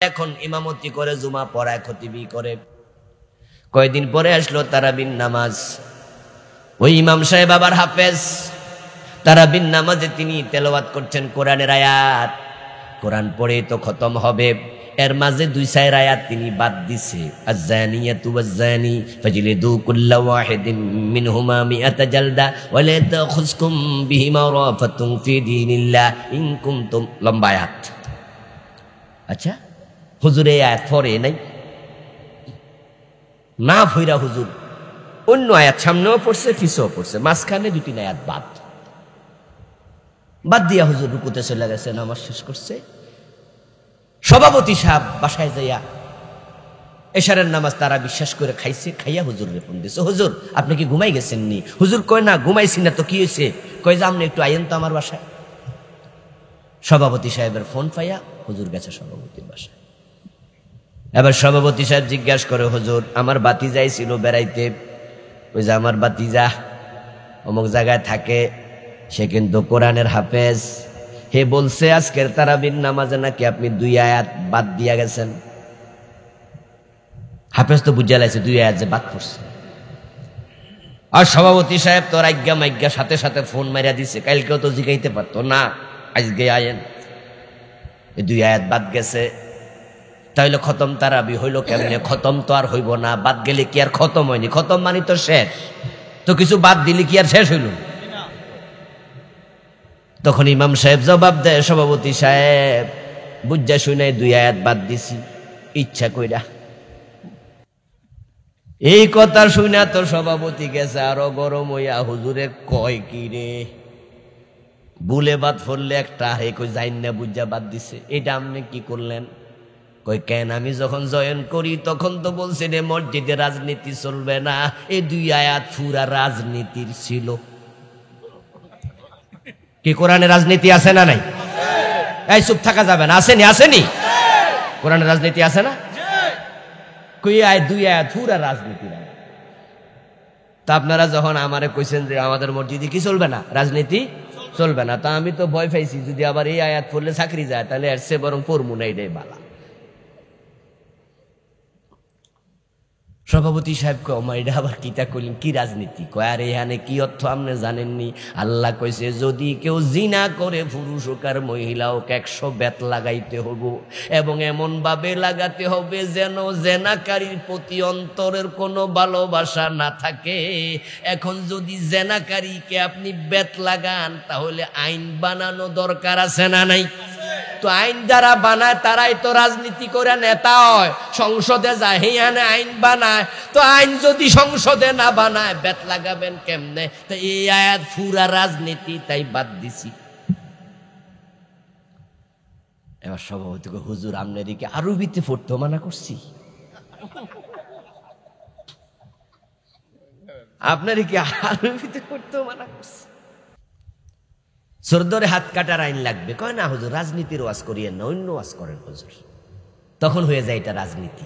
এখন ইমামতি করে, জুমা পড়ায়, খতিবি করে। কয়দিন পরে আসলো তারাবির নামাজ। ওই ইমাম সাহেব আবার হাফেজ। তারাবির নামাজে তিনি তেলাওয়াত করছেন কোরআনের আয়াত। কোরআন পড়ে তো খতম হবে, এর মাঝে 2-4 আয়াত তিনি বাদ দিছে। আয-যানিয়াতু ওয়াজ-যানি ফাজলিদু কুল্লা ওয়াহিদিন মিনহুমা মিআতা জালদা ওয়া লা তাখুযকুম বিহিমা রাফাতুন ফি দীনিল্লাহ ইন কুনতুম। লম্বা আয়াত। আচ্ছা, হুজুর এই আয়াত পড়ে নাই না? ভৈরা হুজুর অন্য আয়াত সামনেও পড়ছে, পিছেও পড়ছে, মাঝখানে 2-3 আয়াত বাদ দিয়া হুজুর রুকুতে চলে গেছে, নামাজ শেষ করছে। সভাপতি সাহেব বাসায় যাইয়া এশারের নামাজ তারা বিশ্বাস করে খাইছে। খাইয়া হুজুর ফোন দিছে, হুজুর আপনি কি ঘুমাই গেছেন নি? হুজুর কয় না, ঘুমাইছি না তো, কি হয়েছে? কয় যে আপনি একটু আইন তো আমার বাসায়। সভাপতি সাহেবের ফোন পাইয়া হুজুর গেছে সভাপতির বাসায়। এবার সভাপতি সাহেব জিজ্ঞাসা করে, হুজুর আমার বাতিজাই ছিল বেড়াইতে, ওই যে আমার বাতিজা অমুক জায়গায় থাকে, সে কিন্তু কোরআনের হাফেজ, হে বলছে আজকের তারাবির নামাজে নাকি আপনি 2 আয়াত বাদ দিয়া গেছেন। হাফেজ তো বুঝা লাগছে 2 আয়াত যে বাদ করছে। আর সভাপতি সাহেব তো রাজ্ঞা মাইজ্ঞা সাথে সাথে ফোন মারিয়া দিছে, কালকেও তো জিগাইতে পারতো না, আজকে আয়েন, এই 2 আয়াত বাদ গেছে। তাইলে খতম তারাবি হইল কেমনে? খতম তো আর হইব না, বাদ গেলে কি আর খতম হয়নি? খতম মানে তো শেষ, তো কিছু বাদ দিলে কি আর শেষ হইল? তখন ইমাম সাহেব জবাব দেয়, সভাপতি সাহেব বুঝা শুনে 2 আয়াত বাদ দিছি ইচ্ছা কইরা। এই কথা শুনে তো সভাপতি গেছে আরো গরম হইয়া, হুজুরে কয় কি রে, ভুলে বাদ পড়লে একটা, হে কই যাইন না বুঝা বাদ দিছে, এটা আপনি কি করলেন? কই কেন, আমি যখন জয়েন করি তখন তো বলছি রে মসজিদে রাজনীতি চলবে না, এই 2 আয়াত পুরা রাজনীতির ছিল। কি কোরআনে রাজনীতি আছে না নাই? এই চুপ থাকা যাবে না, আসেনি? আসেনি? কোরআনে রাজনীতি আছে না? কই 2 আয়াত পুরা রাজনীতি। তা আপনারা যখন আমারে কইছেন যে আমাদের মসজিদে কি চলবে না, রাজনীতি চলবে না, তা আমি তো ভয় পাইছি যদি আবার এই আয়াত পড়লে চাকরি যায়, তাহলে এর চেয়ে বরং পড়মু না, এটাই বালা। সভাপতি সাহেব কয়, ওমা এটা আবার কিতা কইলেন, কি রাজনীতি? কয় আরে এখানে কি অর্থ আপনি জানেননি? আল্লাহ কইছে যদি কেউ জিনা করে, পুরুষ হোক আর মহিলা হোক, 100 বেত লাগাইতে হবে, এবং এমন ভাবে লাগাতে হবে যেন জেনাকারীর প্রতি অন্তরের কোনো ভালোবাসা না থাকে। এখন যদি জেনাকারীকে আপনি বেত লাগান, তাহলে আইন বানানো দরকার আছে না নাই? তো আইন যারা বানায় তারাই তো রাজনীতি করে নেতা হয়, সংসদে যায়, হেয়ানে আইন বানায়। তো আইন যদি সংসদে না বানায়, বেত লাগাবেন কেমনে? তো এই আয়াত পুরা রাজনীতি, তাই বাদ দিছি। এবার সভাপতি হুজুর আপনাদেরকে আরবিতে পড়তে মানা করছি, আপনাদেরকে আরবিতে পড়তে মানা করছি, সরদরে হাত কাটার আইন লাগবে। কয় না হুজুর রাজনীতির ওয়াজ করিয়েন না, অন্য ওয়াজ করেন হুজুর। তখন হয়ে যায় এটা রাজনীতি,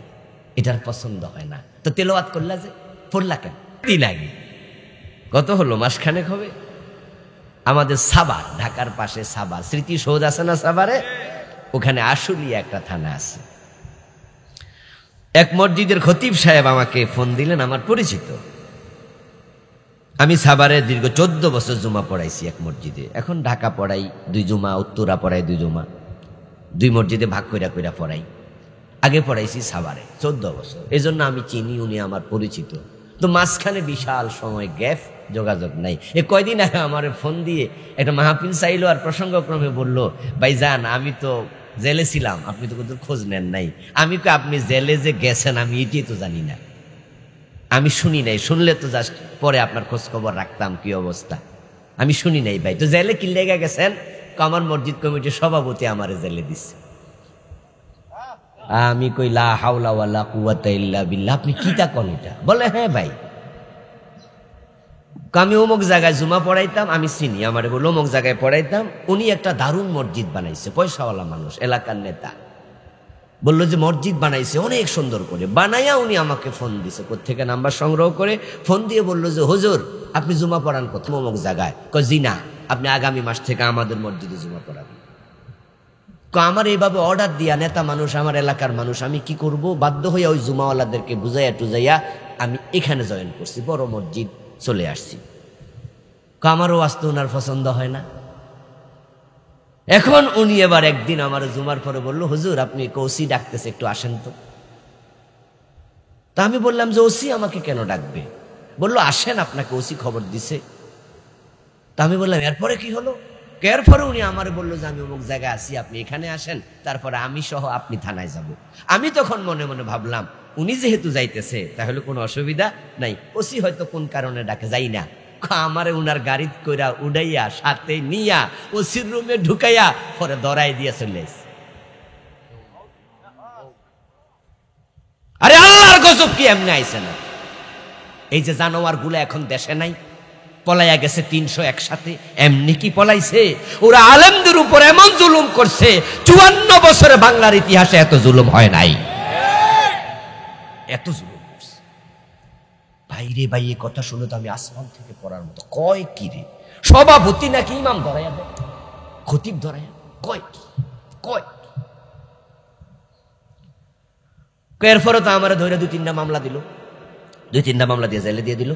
এটার পছন্দ হয় না। তো তেলাওয়াত করলা যে, পড়লা কেন? দিন আগে কত হলো, মাসখানেক হবে। আমাদের সাভার, ঢাকার পাশে সাভার স্মৃতিসৌধ আছে না সাভারে, ওখানে আশুলিয়া একটা থানা আছে। এক মসজিদের খতিব সাহেব আমাকে ফোন দিলেন, আমার পরিচিত। আমি সাভারে দীর্ঘ 14 বছর জুমা পড়াইছি এক মসজিদে। এখন ঢাকা পড়াই 2 জুমা, উত্তরা পড়াই 2 জুমা, 2 মসজিদে ভাগ কইরা কইরা পড়াই। আগে পড়াইছি সাভারে 14 বছর, এই জন্য আমি চিনি, উনি আমার পরিচিত। তো মাঝখানে বিশাল সময় গ্যাপ, যোগাযোগ নাই। কয়দিন আগে আমার ফোন দিয়ে একটা মাহফিল চাইলো, আর প্রসঙ্গক্রমে বলল, ভাইজান আমি তো জেলে ছিলাম, আপনি তো কোথাও খোঁজ নেন নাই। আমি কই আপনি জেলে যে গেছেন আমি এটাই তো জানি না, আমি শুনি নাই, শুনলে তো জাস্ট পরে আপনার খোঁজ খবর রাখতাম কি অবস্থা। আমি শুনি নাই ভাই। তো জেলে কি লেগে গেছেন? আমার মসজিদ কমিটির সভাপতি আমারে জেলে দিচ্ছে। আমি কই লা হাওলা ওয়ালা কুওয়াতা ইল্লা বিল্লাহ, আপনি কি তা কোন এটা? বলে হ্যাঁ ভাই, আমি অমুক জায়গায় জুমা পড়াইতাম, আমি চিনি, আমারে বলল অমুক জায়গায় পড়াইতাম, উনি একটা দারুণ মসজিদ বানাইছে, পয়সাওয়ালা মানুষ, এলাকার নেতা। বললো যে মসজিদ বানাইছে অনেক সুন্দর করে, বানাইয়া উনি আমাকে ফোন দিছে, কোত্থেকে নাম্বার সংগ্রহ করে ফোন দিয়ে বললো যে হুজুর আপনি জুমা পড়ান কোথাও অমুক জায়গায়? কয় জি না, আপনি আগামী মাস থেকে আমাদের মসজিদে জুমা পড়াবেন। আমার এইভাবে অর্ডার দিয়া নেতা মানুষ, আমার এলাকার মানুষ, আমি কি করব? বাধ্য হইয়া ওই জুমাওয়ালাদেরকে বুঝাইয়া টুজাইয়া আমি এখানে জয়েন করছি, বড় মসজিদ চলে আসছি। আমারও আসতে ওনার পছন্দ হয় না। এখন উনি এবার একদিন আমার জুমার পরে বলল, হুজুর আপনি ওসি ডাকতেছে, একটু আসেন তো। তা আমি বললাম যে ওসি আমাকে কেন ডাকবে? বলল আসেন, আপনাকে ওসি খবর দিছে। তা আমি বললাম এরপরে কি হলো? এরপরে উনি আমারে বললো যে আমি অমুক জায়গায় আছি, আপনি এখানে আসেন, তারপরে আমি সহ আপনি থানায় যাব। আমি তখন মনে মনে ভাবলাম উনি যেহেতু যাইতেছে তাহলে কোনো অসুবিধা নাই, ওসি হয়তো কোন কারণে ডাকে, যাই না। আমারে উনার গাড়ি কইরা উড়াইয়া সাথে নিয়া ওসির রুমে ঢুকাইয়া পরে দরাই দিয়ে চলে এসে। আরে আল্লাহর গজব কি এমনি আইছে না? এই যে জানোয়ার গুলো এখন দেশে নাই, পলাইয়া গেছে 300 একসাথে, এমনি কি পলাইছে? ওরা আলেমদের উপর এমন জুলুম করছে, 54 বছরে বাংলার ইতিহাসে এত জুলুম হয় নাই, এত জুলুম করছে। ভাইরে ভাই, এই কথা শুনে তো আমি আসমান থেকে পড়ার মতো। কয় কি রে, সভাপতি নাকি ইমাম ধরাইয়া দেয়, খতিব ধরাইয়া, কয় কি কয়। এরপরে তো আমার ধরে 2-3টা মামলা দিল, 2-3টা মামলা দিয়ে জেলে দিয়ে দিল।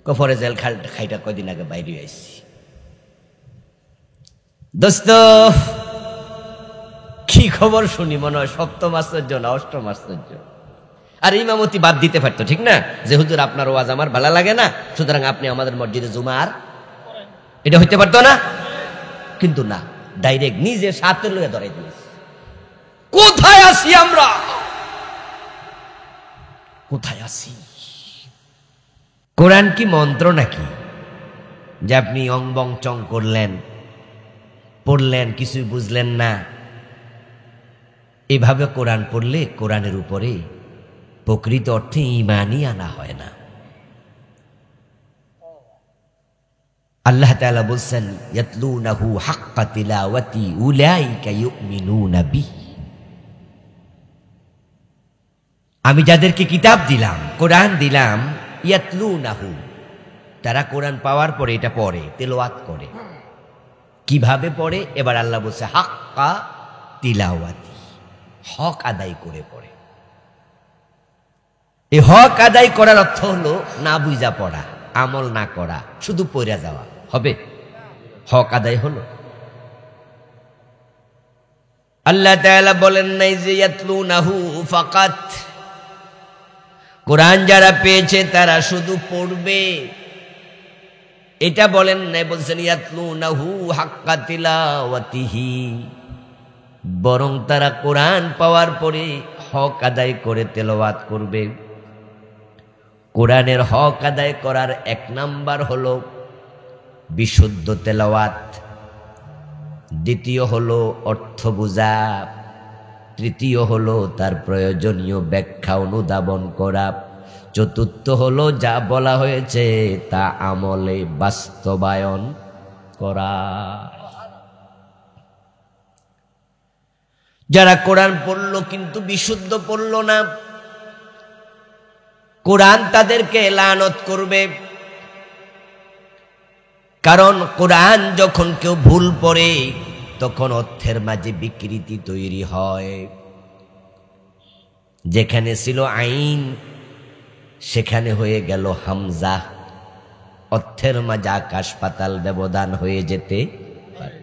কফরে জেল খাইটা কয়দিন আগে বাইরে আইছি। দোস্ত কি খবর শুনি, মনে হয় 7ম আশ্চর্য না 8ম আশ্চর্য। আর ইমামতি বাদ দিতে পারতো, ঠিক না? যে হুজুর আপনার ওয়াজ আমার ভালো লাগে না, সুতরাং আপনি আমাদের মসজিদে জুমার, এটা হইতে পারতো না? কিন্তু না, ডাইরেক্ট নিজে সাথে লইয়া ধরাই দিয়েছে। কোথায় আছি আমরা, কোথায় আছি? কোরআন কি মন্ত্র নাকি যে আপনি অং বং চং করলেন, পড়লেন, কিছুই বুঝলেন না? এভাবে কোরআন পড়লে কোরআনের উপরে প্রকৃত অর্থে ঈমানই আনা হয় না। আল্লাহ তাআলা বলছেন ইয়াতলুনাহু হাক্কা তিলাওয়াতি উলাইকা ইউমিনুনা বিহি। আমি যাদেরকে কিতাব দিলাম, কোরআন দিলাম, ইয়াতলুনাহু, তারা কোরআন পাওয়ার পরে এটা পড়ে, তেলাওয়াত করে। কিভাবে পড়ে? এবার আল্লাহ বলছে হাক্কা তিলাওয়াতি, হক আদায় করে পড়ে। এই হক আদায় করার অর্থ হলো না বুঝা পড়া, আমল না করা, শুধু পড়ে যাওয়া হবে? হক আদায় হলো? আল্লাহ তাআলা বলেন নাই যে ইয়াতলুনাহু ফাকাত, কোরআন যারা পেয়েছে তারা শুধু পড়বে, এটা বলেন নাই। বলছেন ইয়াতলুনাহু হাক্কা তিলাওয়াতিহি, বরং তারা কোরআন পাওয়ার পরে হক আদায় করে তেলাওয়াত করবে। কোরআনের হক আদায় করার 1 নাম্বার হলো বিশুদ্ধ তেলাওয়াত, দ্বিতীয় হলো অর্থ বুঝা, তৃতীয় হলো তার প্রয়োজনীয় ব্যাখ্যা অনুধাবন করা, চতুর্থ হলো যা বলা হয়েছে তা আমলে বাস্তবায়ন করা। যারা কোরআন পড়লো কিন্তু বিশুদ্ধ পড়লো না, কোরআন তাদেরকে লানত করবে। কারণ কোরআন যখন কেউ ভুল পড়ে তখন অর্থের মাঝে বিকৃতি তৈরি হয়। যেখানে ছিল আইন সেখানে হয়ে গেল হামজা, অর্থের মাঝে আকাশ পাতাল ব্যবধান হয়ে যেতে পারে।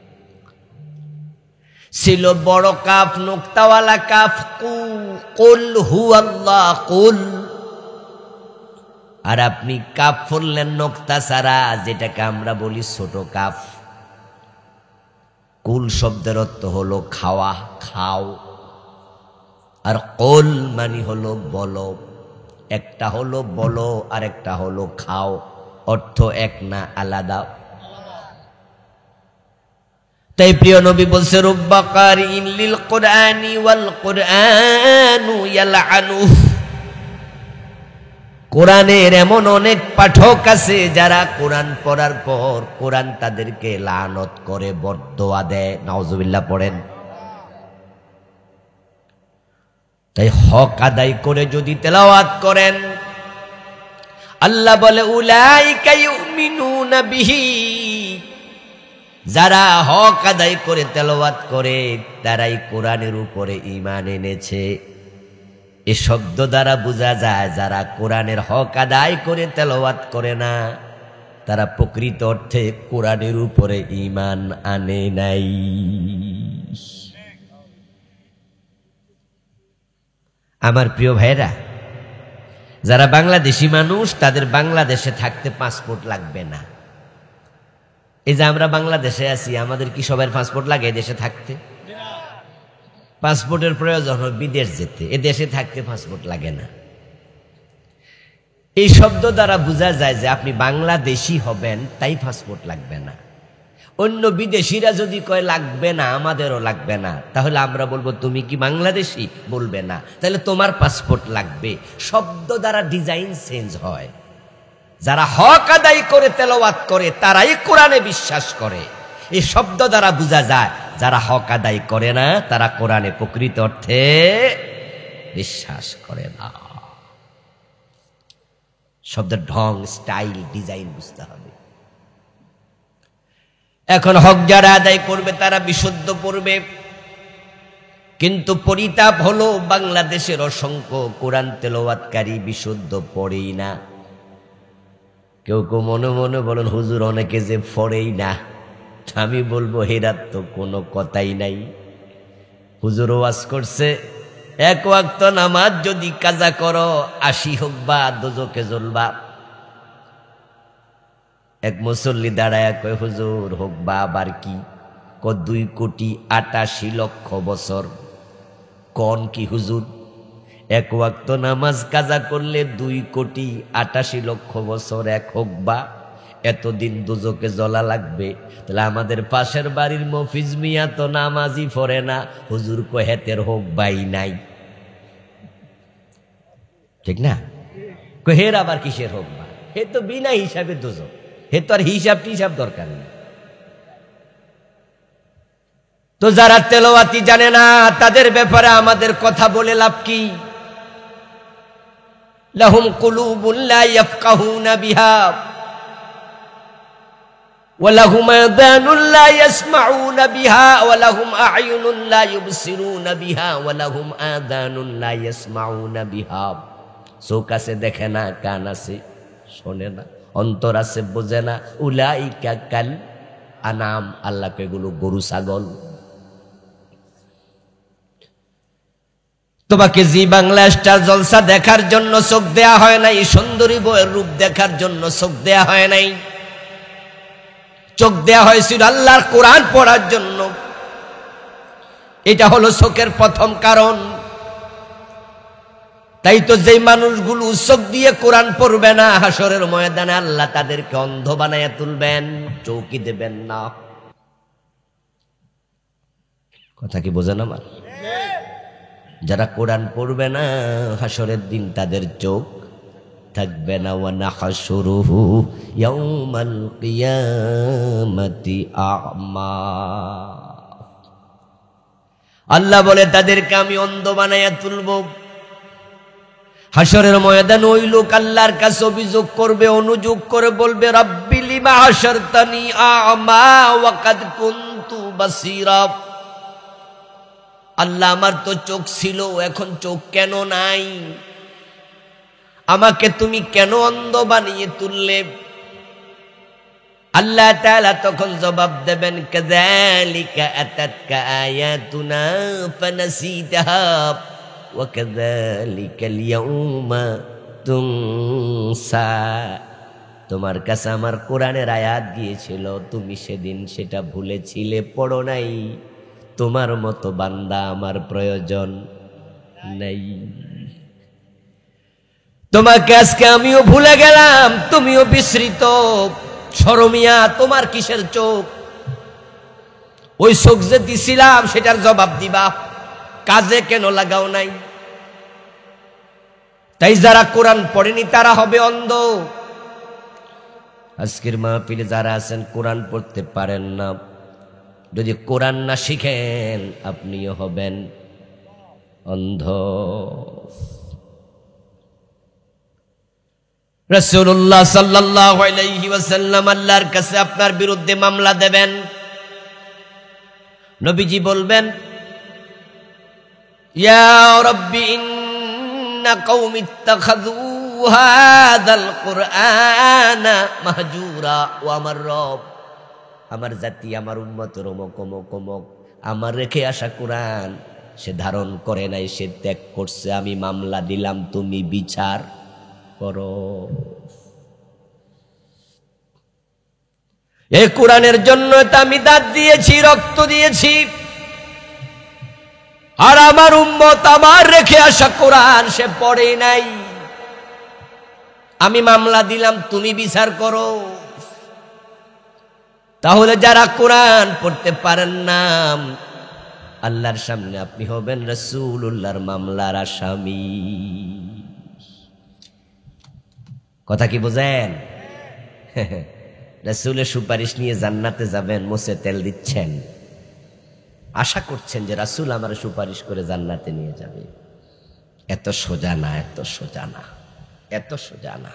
ছিল বড় কাফ, নোক্তাওয়ালা কাফ, কুল হুয়াল্লাহ কুল, আর আপনি কাফ পড়লেন নোক্তা ছাড়া, যেটাকে আমরা বলি ছোট কাফ। কুল শব্দের অর্থ হলো খাওয়া, খাও, আর কুল মানে হলো বলো। একটা হলো বলো আর একটা হলো খাও, অর্থ এক না, আলাদা। তাই প্রিয় নবী বলছে রুব্বা কারিইন লিল কুরআনি ওয়াল কুরআনু ইয়ালআনুহু, কোরআনের এমন অনেক পাঠক আছে যারা কোরআন পড়ার পর কোরআন তাদেরকে লানত করে, বরদোয়া দেয়। নাউজুবিল্লাহ পড়েন। তাই হক আদায় করে যদি তেলাওয়াত করেন, আল্লাহ বলে উলাইকা ইউমিনুনা বিহি, যারা হক আদায় করে তেলাওয়াত করে তারাই কোরআনের উপরে ঈমান এনেছে। এই শব্দ দ্বারা বোঝা যায় যারা কোরআনের হক আদায় করে তেলাওয়াত করে না তারা প্রকৃত অর্থে কোরআনের উপরে ঈমান আনে নাই। আমার প্রিয় ভাইরা, যারা বাংলাদেশি মানুষ তাদের বাংলাদেশে থাকতে পাসপোর্ট লাগবে না। এই যে আমরা বাংলাদেশে আছি, আমাদের কি সবার পাসপোর্ট লাগে দেশে থাকতে? পাসপোর্টের প্রয়োজন হয় বিদেশ যেতে, এ দেশে থাকতে পাসপোর্ট লাগে না। এই শব্দ দ্বারা বোঝা যায় যে আপনি বাংলাদেশি হবেন তাই পাসপোর্ট লাগবে না। অন্য বিদেশিরা যদি কয় লাগবে না, আমাদেরও লাগবে না, তাহলে আমরা বলবো তুমি কি বাংলাদেশি? বলবে না, তাহলে তোমার পাসপোর্ট লাগবে। শব্দ দ্বারা ডিজাইন চেঞ্জ হয়। যারা হক আদায় করে তেলাওয়াত করে তারাই কোরআনে বিশ্বাস করে। এই শব্দ দ্বারা বোঝা যায় যারা হক আদায় করে না তারা কোরআনে প্রকৃত অর্থে বিশ্বাস করে না। শব্দের ঢং, স্টাইল, ডিজাইন বুঝতে হবে। এখন হক যারা আদায় করবে তারা বিশুদ্ধ পড়বে, কিন্তু পরিতাপ হলো বাংলাদেশের অসংখ্য কোরআন তেলাওয়াতকারী বিশুদ্ধ পড়েই না। কেউ কেউ মনে মনে বলেন হুজুর অনেকে যে পড়েই না। আমি বলবো হেরার তো কোনো কথাই নাই। হুজুর ওয়াজ করছে এক ওয়াক্ত নামাজ যদি কাজা করো 80 হোক বা দোজকে জ্বলবা। এক মুসল্লি দাঁড়ায় কয় হুজুর হোক বা আবার কি? 2,88,00,000 বছর। কোন কি হুজুর? এক ওয়াক্ত নামাজ কাজা করলে 2,88,00,000 বছর এক হোক বা এতদিন দোজকে জ্বলা লাগবে। তাহলে আমাদের পাশের বাড়ির মফিজ মিয়া তো নামাজই পড়ে না, হুজুর কয় হেতের হোক বাই নাই। ঠিক না? হের আবার কিসের হোক বা? হে তো বিনা হিসাবে দোজক, হে তো আর হিসাব টিসাব দরকার নেই। তো যারা তেলাওয়াতি জানে না তাদের ব্যাপারে আমাদের কথা বলে লাভ কি? লাহুম কুলুবুন লা ইয়াফকাহুনা বিহা ওয়া লাহুম আযানুন লা ইয়াসমাউনা বিহা ওয়া লাহুম আ'য়ুনুন লা ইউবসিরুনা বিহা ওয়া লাহুম আযানুন লা ইয়াসমাউনা বিহা। চোখ আছে দেখে না, কান আছে শোনে না, অন্তর আছে বোঝে না। উলাইকা কাল আনাম, আল্লাহকে এগুলো গরু ছাগল। তোমাকে জি বাংলা স্টার জলসা দেখার জন্য চোখ দেয়া হয় নাই, সুন্দরী বউয়ের রূপ দেখার জন্য চোখ দেয়া হয় নাই। চোখ দেয়া হয়েছিল আল্লাহর কোরআন পড়ার জন্য। এটা হলো চোখের প্রথম কারণ। তাই তো যেই মানুষগুলো চোখ দিয়ে কোরআন পড়বে না, হাসরের ময়দানে আল্লাহ তাদেরকে অন্ধ বানায়া তুলবেন, চৌকি দেবেন না। কথা কি বোঝেন আমার? যারা কোরআন পড়বে না হাসরের দিন তাদের চোখ থাকবে না। ওয়া নাহশুরুহু ইয়াউমাল কিয়ামাতি আ'মা, আল্লাহ বলে তাদেরকে আমি অন্ধ বানায়া তুলব। হাসরের ময়দানে ওই লোক আল্লাহর কাছে অভিযোগ করবে, অনুযোগ করে বলবে রাব্বি লিমা হাশারতানি আ'মা ওয়া কাদ কুনতু বাসীরা। আল্লাহ আমার তো চোখ ছিল, এখন চোখ কেন নাই? আমাকে তুমি কেন অন্ধ বানিয়ে তুললে? আল্লাহ তাআলা তখন জবাব দেবেন কাযালিকা আতাতকা আয়াতুনা ফানাসিতাহা ওয়া কাযালিকাল ইয়াউমা তুনসা। তোমার কাছে আমার কোরআনের আয়াত গিয়েছিল, তুমি সেদিন সেটা ভুলেছিলে, পড়ো নাই। তোমার মতো বান্দা আমার প্রয়োজন নাই। তোমাকে আজকে আমিও ভুলে গেলাম, তুমিও বিস্মৃত। শরমিয়া তোমার কিসের চোখ? ওই চোখ যে দিছিলাম সেটার জবাব দিবা, কাজে কেন লাগাও নাই? তাই যারা কোরআন পড়েনি তারা হবে অন্ধ। আজকের মাহফিলে যারা আছেন কোরআন পড়তে পারেন না, যদি কোরআন না শিখেন আপনিও হবেন অন্ধ। রাসূলুল্লাহ সাল্লাল্লাহু আলাইহি ওয়াসাল্লাম আল্লাহর কাছে আপনার বিরুদ্ধে মামলা দেবেন। নবীজি বলবেন, ইয়া রাব্বি ইন্না কওমি ইত্তাখাযু হাযাল কুরআনা মাহজুরা। ও আমার রব, আমার জাতি, আমার উম্মতের অমুক অমুক অমুক আমার রেখে আসা কোরআন সে ধারণ করে নাই, সে ত্যাগ করছে। আমি মামলা দিলাম, তুমি বিচার করো। এই কোরআনের জন্য তো আমি দাঁত দিয়েছি, রক্ত দিয়েছি, আর আমার উম্মত আমার রেখে আসা কোরআন সে পড়ে নাই। আমি মামলা দিলাম, তুমি বিচার করো। তাহলে যারা কোরআন পড়তে পারেন না, আল্লাহর সামনে আপনি হবেন রাসূলুল্লাহর মামলার আসামি। কথা কি বোঝেন? রাসূলের সুপারিশ নিয়ে জান্নাতে যাবেন, মুছে তেল দিচ্ছেন, আশা করছেন যে রাসূল আমার সুপারিশ করে জান্নাতে নিয়ে যাবে। এত সোজা না, এত সোজা না, এত সোজা না।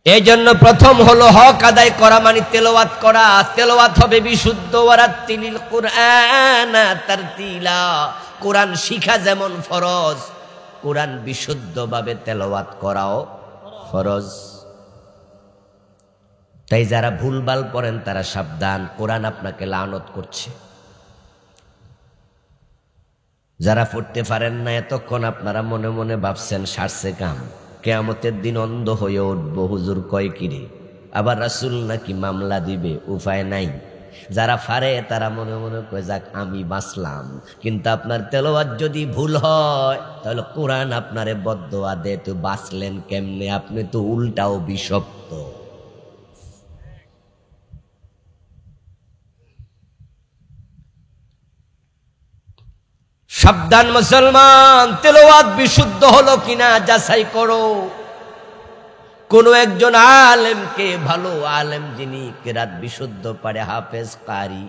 এই জন্য প্রথম হলো হক আদায় করা, মানে তেলাওয়াত করা। তেলাওয়াত হবে বিশুদ্ধ, ওয়ারাত্তিলিল কুরআনা তারতিলা। কোরআন শিখা যেমন ফরজ, কোরআন বিশুদ্ধভাবে তেলাওয়াত করাও ফরজ। তাই যারা ভুলভাল পড়েন তারা সাবধান, কোরআন আপনাকে লানত করছে। যারা পড়তে পারেন না এতক্ষণ আপনারা মনে মনে ভাবছেন সারছে কাম, কিয়ামতের দিন অন্ধ হয়ে উঠব, হুজুর কয় কিরে, আবার রাসূল নাকি মামলা দিবে, উপায় নাই। যারা পারে তারা মনে মনে কয় যাক আমি বাঁচলাম। কিন্তু আপনার তেলাওয়াত যদি ভুল হয় তাহলে কোরআন আপনারে বদদোয়া দেয়, তো বাঁচলেন কেমনে? আপনি তো উল্টাও বিষপ্ত। সাবধান মুসলমান, তেলাওয়াত বিশুদ্ধ হলো কিনা যাচাই করো। কোন একজন আলেমকে, ভালো আলেম যিনি কেরাত বিশুদ্ধ পারে, হাফেজ কারি,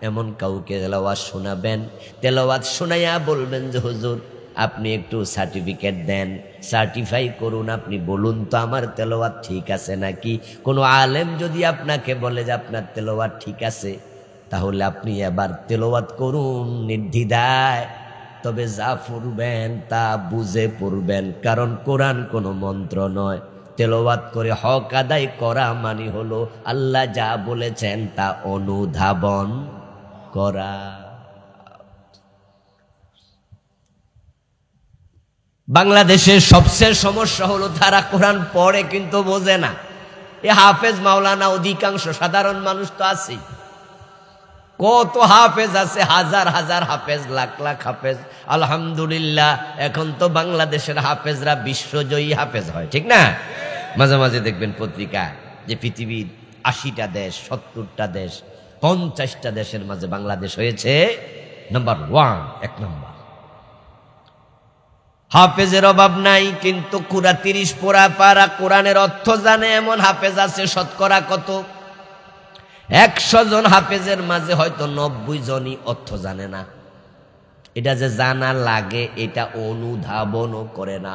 এমন কাউকে তেলাওয়াত শোনাবেন। তেলাওয়াত শোনাইয়া বলবেন যে হুজুর আপনি একটু সার্টিফিকেট দেন, সার্টিফাই করুন, আপনি বলুন তো আমার তেলাওয়াত ঠিক আছে নাকি। কোনো আলেম যদি আপনাকে বলে যে আপনার তেলাওয়াত ঠিক আছে, তাহলে আপনি এবার তেলাওয়াত করুন নির্দ্বিধায়। তবে যা পড়বেন তা বুঝে পড়বেন, কারণ কোরআন কোনো মন্ত্র নয়। তেলাওয়াত করে হক আদায় করা মানে হলো আল্লাহ যা বলেছেন তা অনুধাবন করা। বাংলাদেশের সবচেয়ে সমস্যা হলো তারা কোরআন পড়ে কিন্তু বোঝে না। এ হাফেজ মাওলানা অধিকাংশ, সাধারণ মানুষ তো আছেই। কত হাফেজ আছে, হাজার হাজার হাফেজ, লাখ লাখ হাফেজ। আলহামদুলিল্লাহ, এখন তো বাংলাদেশের হাফেজরা বিশ্বজয়ী হাফেজ হয়, ঠিক না? মাঝে মাঝে দেখবেন পত্রিকা যে পৃথিবীর 80টা দেশ, 70টা দেশ, 50টা দেশের মাঝে বাংলাদেশ হয়েছে নাম্বার 1, 1 নম্বর। হাফেজের অভাব নাই, কিন্তু 30 পোড়া পারা কোরআনের অর্থ জানে এমন হাফেজ আছে শতকরা কত? 100 জন হাফেজের মাঝে হয়তো 90 জনই অর্থ জানে না। এটা যে জানা লাগে এটা অনুধাবনও করে না।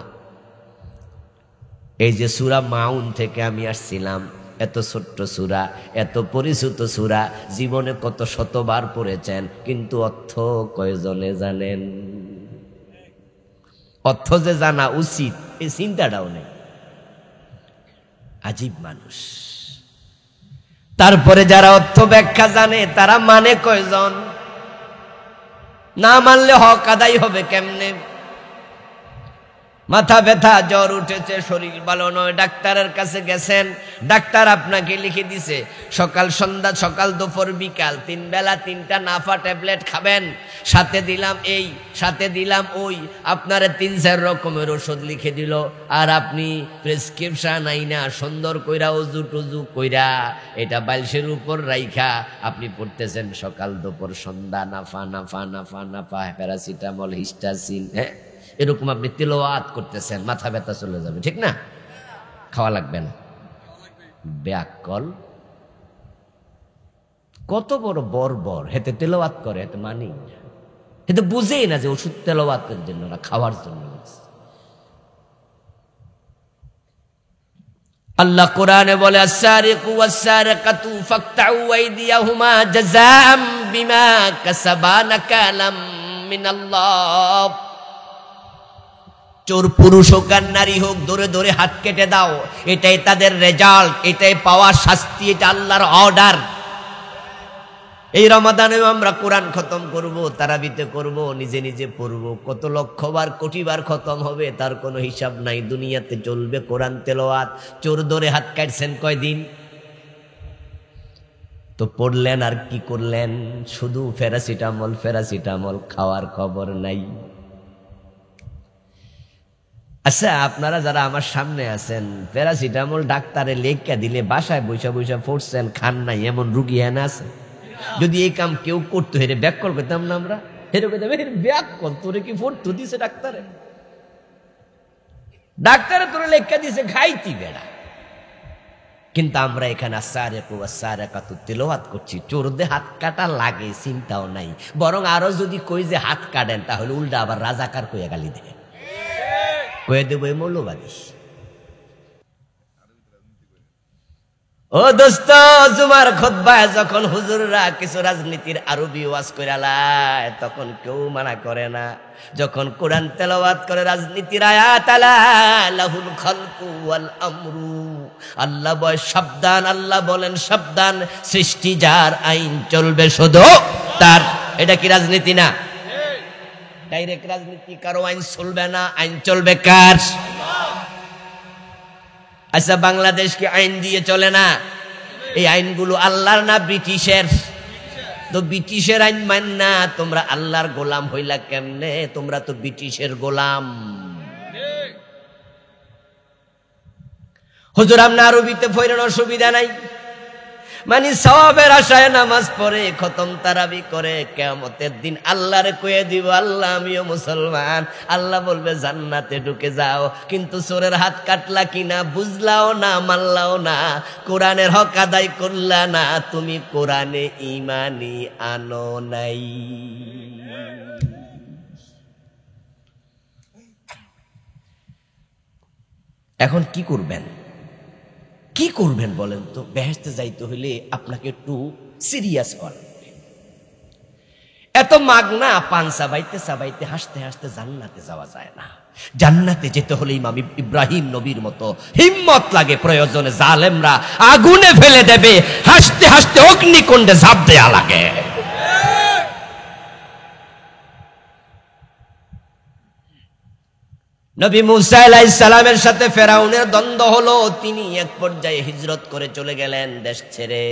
এই যে সূরা মাউন থেকে আমি আসছিলাম, এত ছোট্ট সূরা, এত পরিচিত সূরা, জীবনে কত শতবার পড়েছেন, কিন্তু অর্থ কয়জনে জানেন? অর্থ যে জানা উচিত এই চিন্তাটাও নেই। আজীব মানুষ। তারপরে যারা অর্থ ব্যাখ্যা জানে তারা মানে কয়জন? না মানলে হক আদায় হবে কেমনে? মাথা ব্যথা, জ্বর উঠেছে, শরীর ভালো নয়, ডাক্তারের কাছে গেছেন, ডাক্তার আপনাকে লিখে দিছে সকাল সন্ধ্যা, সকাল দুপুর বিকাল 3 বেলা 3টা নাফা ট্যাবলেট খাবেন, সাথে দিলাম এই, সাথে দিলাম ওই, আপনারে 3-4 রকমের ওষুধ লিখে দিল। আর আপনি প্রেসক্রিপশন আইনা সুন্দর কইরা অজু টজু কইরা এটা বালিশের উপর রাইখা আপনি পড়তেছেন সকাল দুপুর সন্ধ্যা নাফা নাফা নাফা নাফা, প্যারাসিটামল, হিস্টাসিন। হ্যাঁ, এরকম আপনি তেলাওয়াত করতেছেন, মাথা ব্যথা চলে যাবে, ঠিক না? খাওয়া লাগবে না। ব্যাকল কত বড় বর্বর, হেতে তেলাওয়াত করে, হেতে মানি, হেতে বুঝেই না যে ওষুধ তেলাওয়াতের জন্য না, খাওয়ার জন্য। আল্লাহ কোরআনে বলে আস-সারিকু ওয়াস-সারিকাতু ফাকতাউ আইদিয়াহুমা জাযাআম বিমা কাসাবা নাকালাম মিনাল্লাহ। চোর পুরুষ হোক আর নারী হোক, ধরে ধরে হাত কেটে দাও, এটাই তাদের রেজাল্ট, এটাই পাওয়া শাস্তি, এটা আল্লাহর অর্ডার। এই রমাদানেও আমরা কোরআন খতম করব, তারাবিতে করব, নিজে নিজে পড়ব, কত লক্ষবার কোটিবার খতম হবে তার কোনো হিসাব নাই। দুনিয়াতে চলবে কোরআন তেলাওয়াত। চোর ধরে হাত কাটছেন কয়দিন? তো পড়লেন আর কি করলেন? শুধু প্যারাসিটামল খাওয়ার খবর নাই। আচ্ছা, আপনারা যারা আমার সামনে আছেন, প্যারাসিটামল ডাক্তারে লেখা দিলে বাসায় বৈশা বৈশা পড়ছেন, খান নাই, এমন রুগী এনে আছে? যদি এই কাম কেউ করতো, হেরে ব্যাকল করতাম না আমরা? হেরে কইতাম ব্যাকল, তোরে কি পড়তো দিছে ডাক্তারে? ডাক্তারে তোরে লেখা দিছে, খাইতি বেড়া। কিন্তু আমরা এখানে আস-সারিকু ওয়াস-সারিকাতু তিলাওয়াত করছি, চোরদের হাত কাটা লাগে চিন্তাও নাই। বরং আরো যদি কই যে হাত কাটেন, তাহলে উল্টা আবার রাজাকার কইয়া গালি দেয়, কয়ে দেবো এই মৌলবাদী। ও দোস্ত, জুমার খুতবায় যখন হুজুররা কিছু রাজনীতির আরবি ওয়াজ করে আলায়, তখন কেউ মানা করে না। যখন কোরআন তেলাওয়াত করে রাজনীতির আয়াত, আলা লাহুল খালকু ওয়াল আমরু, আল্লাহ বয় সাবধান, আল্লাহ বলেন সাবধান, সৃষ্টি যার, আইন চলবে শুধু তার। এটা কি রাজনীতি না? ডাইরেক্ট রাজনীতি, কারো আইন চলবে না, আইন চলবে কার? আচ্ছা, বাংলাদেশকে আইন দিয়ে চলে না? এই আইনগুলো আল্লাহর না ব্রিটিশের? তো ব্রিটিশের আইন মান না, তোমরা আল্লাহর গোলাম হইলা কেমনে? তোমরা তো ব্রিটিশের গোলাম। হুজুর আপনি আরবিতে পড়েন, অসুবিধা নাই, মানে সওয়াবের আশায় নামাজ পড়ে, খতম তারাবি করে, কিয়ামতের দিন আল্লাহরে কয়ে দিব, আল্লাহ আমিও মুসলমান। আল্লাহ বলবে জান্নাতে ঢুকে যাও। কিন্তু চোরের হাত কাটলা কিনা বুঝলাও না, মানলাও না, কোরআনের হক আদায় করলা না, তুমি কোরআনে ঈমানই আনো নাই। এখন কি করবেন? কি করবেন বলেন তো? বেহেশতে যাইতে হইলে আপনাকে একটু সিরিয়াস হওয়া লাগবে। এত মাগনা পান চাবাইতে চাবাইতে, হাসতে হাসতে জান্নাতে যাওয়া যায় না। জান্নাতে যেতে হলে ইমাম ইব্রাহিম নবীর মতো হিম্মত লাগে। প্রয়োজনে জালেমরা আগুনে ফেলে দেবে, হাসতে হাসতে অগ্নিকুণ্ডে ঝাঁপ দেয়া লাগে। নবী মুসা আলাইহিস সালামের সাথে ফেরাউনের দ্বন্দ্ব হলো। তিনি এক পর্যায়ে হিজরত করে চলে গেলেন দেশ ছেড়ে।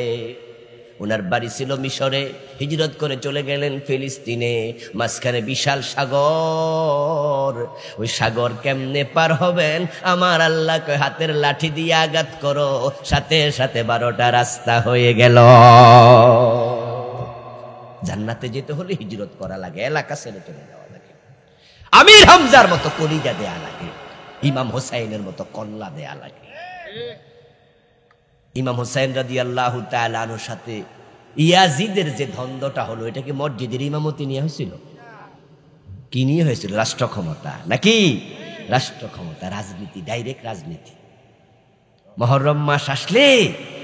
ওনার বাড়ি ছিল মিশরে, হিজরত করে চলে গেলেন ফিলিস্তিনে। মাঝখানে বিশাল সাগর, ওই সাগর কেমনে পার হবেন? আমার আল্লাহকে হাতের লাঠি দিয়ে আঘাত করো, সাথে সাথে 12টা রাস্তা হয়ে গেল। জান্নাতে যেতে হলে হিজরত করা লাগে, এলাকা ছেড়ে চলে যাওয়া লাগে। আমির হামজার মতো কলিজা দেয়া লাগে, ইমাম হোসাইনের মতো কল্লা দেয়া লাগে। ইমাম হোসাইন রাদিয়াল্লাহু তাআলা আনহুর সাথে ইয়াজিদের যে দ্বন্দ্বটা হলো, এটা কি মসজিদের ইমামতি নিয়ে হয়েছিল? কি নিয়ে হয়েছিল? রাষ্ট্র ক্ষমতা নাকি? রাষ্ট্র ক্ষমতা, রাজনীতি, ডাইরেক্ট রাজনীতি। মুহররম মাস আসলে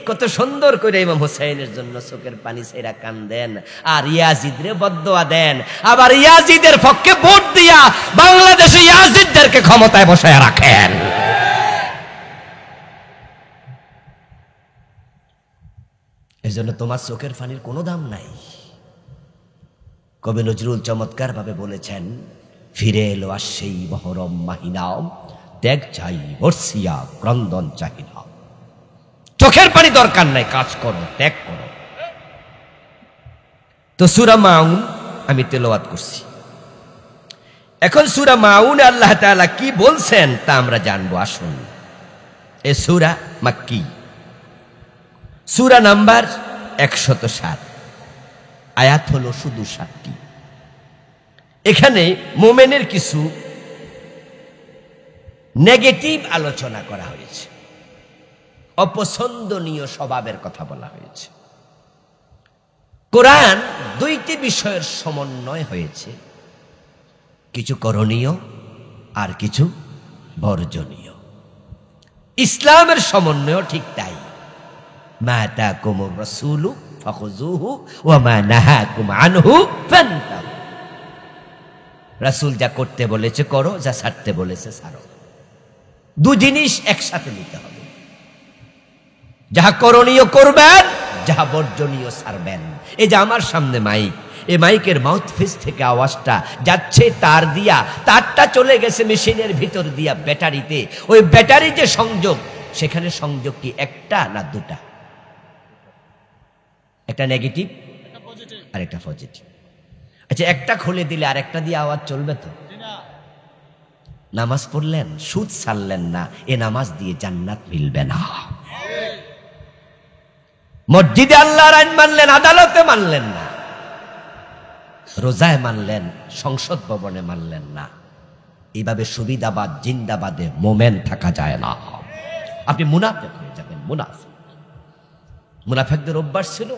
কত সুন্দর করে ইমাম হোসাইনের জন্য চোখের পানি ছেড়া কান্দেন, আর ইয়াজিদরে বদদোয়া দেন। আবার ইয়াজিদের পক্ষে ভোট দিয়া বাংলাদেশে ইয়াজিদদেরকে ক্ষমতায় বসায় রাখেন। এজন্য তোমার চোখের পানির কোনো দাম নাই। কবি নজরুল চমৎকার ভাবে বলেছেন, ফিরে এলো আর সেই মহরম মাহিনাম, ত্যাগ চাই বর্ষিয়া ক্রন্দন চাহিনা। চোখের পানি দরকার নাই, কাজ করো, ত্যাগ করো। তো সূরা মাউন আমি তেলাওয়াত করছি। এখন সূরা মাউনে আল্লাহ তাআলা কি বলছেন তা আমরা জানবো। আসুন, এ সূরা মাক্কি, সূরা নাম্বার 107, আয়াত হলো শুধু 7টি। এখানে মুমিনের কিছু নেগেটিভ আলোচনা করা হয়েছে, অপছন্দনীয় স্বভাবের কথা বলা হয়েছে। কোরআন 2টি বিষয়ের সমন্বয় হয়েছে, কিছু করণীয় আর কিছু বর্জনীয়। ইসলামের সমন্বয় ঠিক তাই। মা আতাকুমুর রাসূলু ফাখুযুহু ওয়া মা নাহাকুম আনহু ফান্তাহু। রাসূল যা করতে বলেছে করো, যা ছাড়তে বলেছে ছাড়ো। দু জিনিস একসাথে নিতে হবে। যাহা করণীয় করবেন, যাহা বর্জনীয় ছাড়বেন। এই যে আমার সামনে মাইক, এই মাইকের মাউথপিস থেকে আওয়াজটা যাচ্ছে তার দিয়া, তারটা চলে গেছে মেশিনের ভিতর দিয়া ব্যাটারিতে। ওই ব্যাটারি যে সংযোগ, সেখানে সংযোগ কি একটা না দুটা? একটা নেগেটিভ আর একটা পজিটিভ। আচ্ছা, একটা খুলে দিলে আর একটা দিয়ে আওয়াজ চলবে তো? নামাজ পড়লেন, সুদ ছাড়লেন না, এ নামাজ দিয়ে জান্নাত মিলবে না। মসজিদে আল্লাহর আইন মানলেন, আদালতে মানলেন না, রোজায় মানলেন, সংসদ ভবনে মানলেন না। এইভাবে সুবিধাবাদ জিন্দাবাদে মোমেন থাকা যায় না। আপনি মুনাফিক হয়ে যাবেন। মুনাফিকদের অভ্যাস ছিল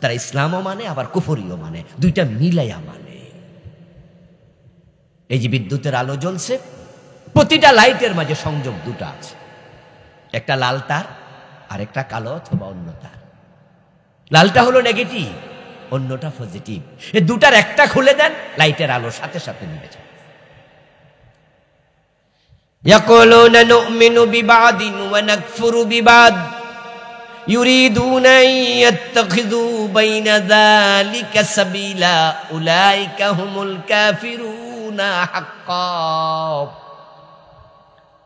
তারা ইসলামও মানে আবার কুফরিও মানে, দুইটা মিলাইয়া মানে। এই যে বিদ্যুতের আলো জ্বলছে, প্রতিটা লাইটের মাঝে সংযোগ দুটা আছে, একটা লাল তার আর একটা কালো অথবা অন্য তার। লালটা হলো নেগেটিভ, অন্যটা পজিটিভ। এই দুটার একটা খুলে দেন, লাইটের আলো সাথে সাথে নিভে যায়। ইয়াকুলুনা নুমিনু বিবাদিন ওয়া নাকফুরু বিবাদ ইউরিদুনা আন ইয়াত্তাখিযু বাইনা যালিকা সাবিলা উলাইকা হুমুল কাফিরুনা হাক্কান।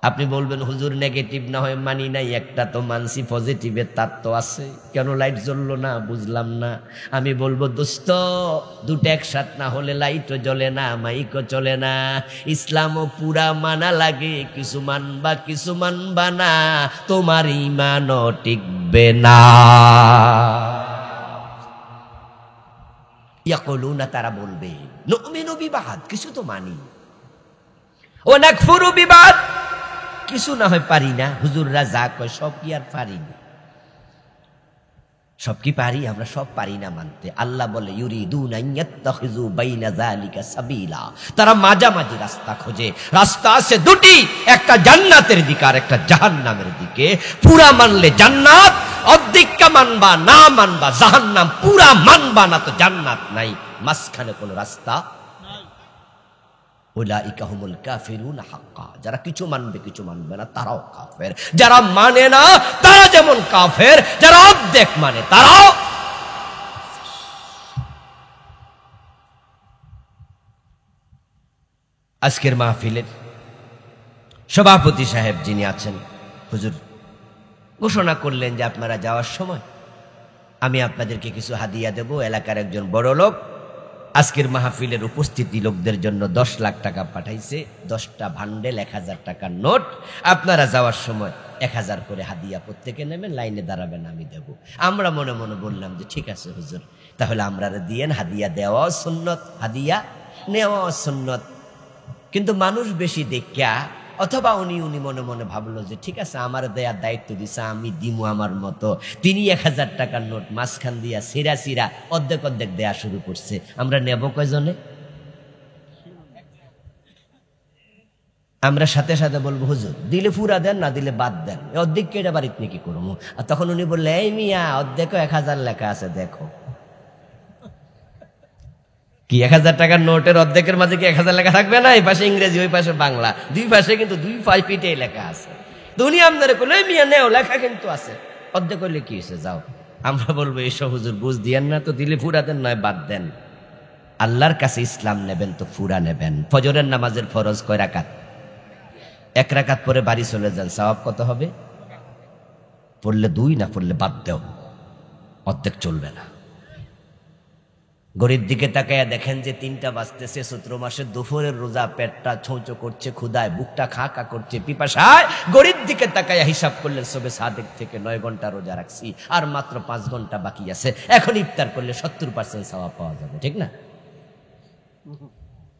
আপনি বলবেন হুজুর নেগেটিভ না হয় মানি নাই, একটা তো মানসি পজিটিভের তার তো আছে, কেন লাইট জ্বললো না বুঝলাম না। আমি বলবো দোস্ত, দুটো একসাথ না হলে লাইটও জ্বলে না, মাইকও চলে না। ইসলামও পুরা মানা লাগে, কিছু মানবা কিছু মানবা না, তোমার ঈমানও টিকবে না। ইয়াকুলুনা, তারা বলবে, নুমিনু বিবাদ, কিছু তো মানি, ও নাকফুরু বিবাদ, কিছু না হয় পারি না। হুজুররা যা কয় সব কি আর পারি না? সব কি পারি? আমরা সব পারি না মানতে। আল্লাহ বলে ইউরিদুনা আন ইয়াত্তাখিযু বাইনা যালিকা সাবিলা, তারা মাঝামাঝি রাস্তা খোঁজে। রাস্তা আছে দুটি, একটা জান্নাতের দিকে আর একটা জাহান্নামের দিকে। পুরা মানলে জান্নাত, অর্ধেকটা মানবা না মানবা জাহান্নাম। পুরা মানবা না তো জান্নাত নাই, মাঝখানে কোনো রাস্তা। উলাইকা হুমুল কাফিরুনা হাক্কা, যারা কিছু মানবে কিছু মানবে না তারাও কাফের। যারা মানে না তারা যেমন কাফের, যারা অর্ধেক মানে তারাও। আজকের মাহফিলের সভাপতি সাহেব যিনি আছেন, হুজুর ঘোষণা করলেন যে আপনারা যাওয়ার সময় আমি আপনাদেরকে কিছু হাদিয়া দেব। এলাকার একজন বড় লোক আজকের মাহফিলের উপস্থিতি লোকদের জন্য 10 লাখ টাকা পাঠাইছে, 10টা ভান্ডেল 1000 টাকার নোট। আপনারা যাওয়ার সময় 1000 করে হাদিয়া প্রত্যেকে নেবেন, লাইনে দাঁড়াবেন, আমি দেব। আমরা মনে মনে বললাম যে ঠিক আছে হুজুর, তাহলে আমরা দিয়েন। হাদিয়া দেওয়াও সুন্নত, হাদিয়া নেওয়াও সুন্নত। কিন্তু মানুষ বেশি দেখা, অথবা উনি মনে মনে ভাবলো যে ঠিক আছে আমার দেয়ার দায়িত্ব দিছে, আমি দিমু আমার মতো। তিনি 1000 টাকার নোট মাঝখান দিয়া সিরা অর্ধেক অর্ধেক দেয়া শুরু করছে। আমরা নেব কয়জনে? আমরা সাথে সাথে বলবো হুজুর দিলে পুরা দেন, না দিলে বাদ দেন, অর্ধেক কেটে বাড়িতে কি করবো? আর তখন উনি বললে, এই মিয়া অর্ধেকও 1000 লেখা আছে দেখো। কি 1000 টাকার নোটের অর্ধেকের মাঝে কি 1000 লেখা থাকবে না? এই পাশে ইংরেজি, ওই পাশে বাংলা, দুই পাশে কিন্তু 2 ফিটে লেখা আছে। দুনিয়া আমাদের করলে মিয়া নেও, লেখা কিন্তু আছে। অর্ধেক করলে কি হয়েছে, যাও। আমরা বলবো এসব হুজুর বুঝ দিয়েন না তো, দিলে ফুরা দেন নয় বাদ দেন। আল্লাহর কাছে ইসলাম নেবেন তো ফুরা নেবেন। ফজরের নামাজের ফরজ কয় রাকাত? 1 রাকাত পরে বাড়ি চলে যান, সওয়াব কত হবে? পড়লে 2, না পড়লে বাদ দেও, অর্ধেক চলবে না। ঘড়ির দিকে তাকায়া দেখেন যে 3টা বাজতেছে। চৈত্র মাসের দুপুরের রোজা, পেটটা ছৌঁচো করছে ক্ষুধায়, বুকটা খা খা করছে পিপাসায়। ঘড়ির দিকে তাকায়া হিসাব করলেন সবে সাদেক থেকে 9 ঘন্টা রোজা রাখছি, আর মাত্র 5 ঘন্টা বাকি আছে। এখন ইফতার করলে 70% সওয়াব পাওয়া যাবে, ঠিক না?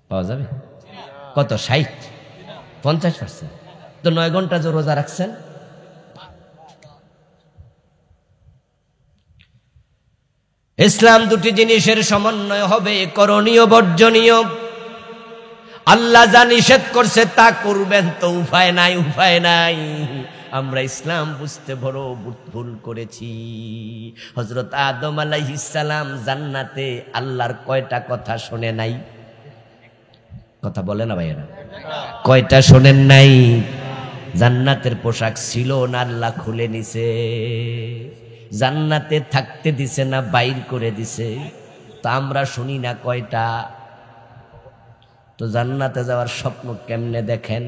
পাওয়া যাবে কত? 60, 50%। তো 9 ঘন্টা যে রোজা রাখছেন, ইসলাম দুটি জিনিসের সমন্বয় হবে, করণীয় বর্জনীয়। আল্লাহ যা নিষেধ করছে তা করবেন, তো উপায় নাই, উপায় নাই। আমরা ইসলাম বুঝতে বড় ভুল করেছি। হযরত আদম আলাইহিস সালাম জান্নাতে আল্লাহর কয়টা কথা শোনে নাই? কথা বলে না ভাইয়েরা, কয়টা শোনেন নাই? জান্নাতের পোশাক ছিল না, আল্লাহ খুলে নিছে। জান্নাতে থাকতে দিছে না বাইর করে দিছে? তা আমরা শুনি না কয়টা? তো জান্নাতে যাওয়ার স্বপ্ন কেমনে দেখেন?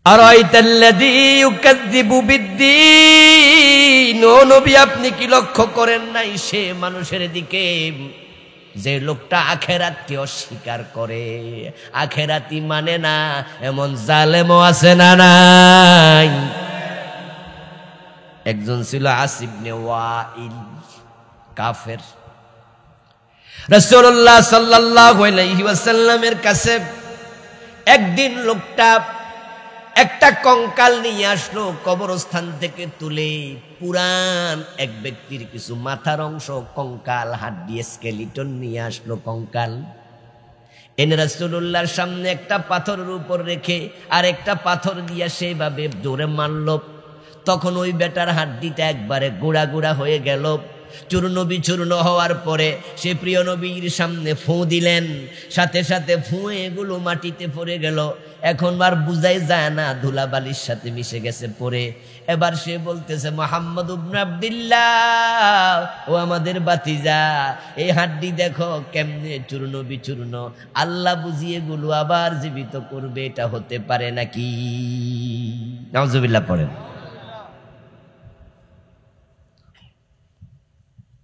আরাইতাল্লাযী ইউকাযযিবু বিদ্দীন, ও নবী আপনি কি লক্ষ্য করেন নাই সে মানুষের দিকে যে লোকটা আখেরাতকে অস্বীকার করে, আখেরাতি মানে না, এমন জালেমও আছে না নাই? একজন ছিল আস ইবনে ওয়াইল, কাফের। রাসূলুল্লাহ সাল্লাল্লাহু আলাইহি ওয়াসাল্লামের কাছে একদিন লোকটা একটা কঙ্কাল নিয়ে আসলো, কবরস্থান থেকে তুলে পুরান এক ব্যক্তির কিছু মাথার অংশ, কঙ্কাল, হাড্ডি, স্কেলিটন নিয়ে আসলো, কঙ্কাল এনে রাসূলুল্লাহর সামনে একটা পাথরের উপর রেখে আর একটা পাথর দিয়া সেভাবে জোরে মারল। তখন ওই বেটার হাড্ডিটা একবারে গুঁড়া গুঁড়া হয়ে গেল। চূর্ণ বিচূর্ণ হওয়ার পরে সে প্রিয় নবীর সামনে ফু দিলেন, সাথে সাথে ফুঁ এগুলো মাটিতে পড়ে গেল। এখন আর বুঝাই যায় না, ধুলাবালির সাথে মিশে গেছে পড়ে। এবার সে বলতেছে, মুহাম্মদ ইবনে আব্দুল্লাহ, ও আমাদের বাতিজা, এই হাড্ডি দেখো কেমনে চূর্ণ বিচূর্ণ, আল্লাহ বুঝিয়ে এগুলো আবার জীবিত করবে, এটা হতে পারে নাকি? নাউজুবিল্লাহ পড়েন।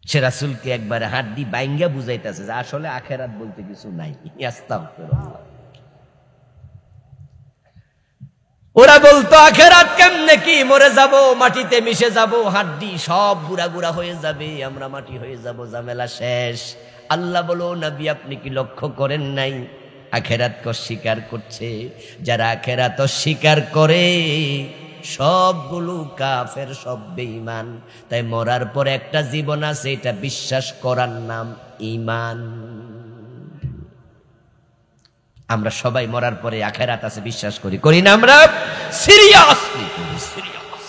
সে রাসূলকে একবারে হাড্ডি বাইঙ্গা বুঝাইতেছে যে আসলে আখেরাত বলতে কিছু নাই। আস্তাগফিরুল্লাহ। ওরা বলতো আখেরাত কেমনে কি, মরে যাব, মাটিতে মিশে যাব, হাড্ডি সব গুঁড়া গুঁড়া হয়ে যাবে, আমরা মাটি হয়ে যাব, ঝামেলা শেষ। আল্লাহ বলো, নবী আপনি কি লক্ষ্য করেন নাই আখেরাতকে অস্বীকার করছে? যারা আখেরাত অস্বীকার করে সবগুলো কাফের, সব বেঈমান। তাই মরার পর একটা জীবন আছে, এটা বিশ্বাস করার নাম ঈমান। আমরা সবাই মরার পরে আখেরাত আছে বিশ্বাস করি, করি না? আমরা সিরিয়াসলি করি, সিরিয়াস।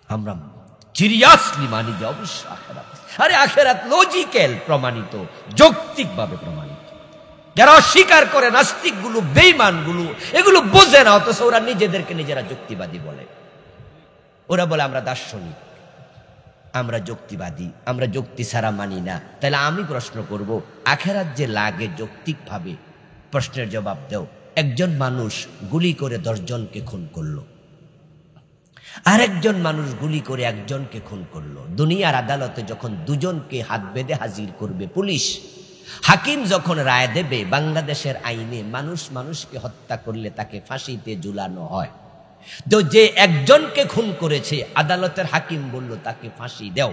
আমরা সিরিয়াসলি মানি যে অবশ্যই আখেরাত। আরে আখেরাত লজিক্যাল, প্রমাণিত, যৌক্তিকভাবে প্রমাণিত। যারা অস্বীকার করে, নাস্তিক গুলো, বেঈমান গুলো, এগুলো বোঝে না, অথচ ওরা নিজেদেরকে নিজেরা যুক্তিবাদী বলে। ওরা বলে আমরা দার্শনিক, আমরা যুক্তিবাদী, আমরা যুক্তি ছাড়া মানি না। তাহলে আমি প্রশ্ন করব, আখেরাত যে লাগে যৌক্তিকভাবে, প্রশ্নের জবাব দাও। একজন মানুষ গুলি করে 10 জনকে খুন করলো, আরেকজন মানুষ গুলি করে একজনকে খুন করলো। দুনিয়ার আদালতে যখন দুজনকে হাত বেঁধে হাজির করবে পুলিশ, হাকিম যখন রায় দেবে, বাংলাদেশের আইনে মানুষ মানুষকে হত্যা করলে তাকে ফাঁসিতে ঝুলানো হয়। তো যে একজনকে খুন করেছে, আদালতের হাকিম বলল তাকে ফাঁসি দাও।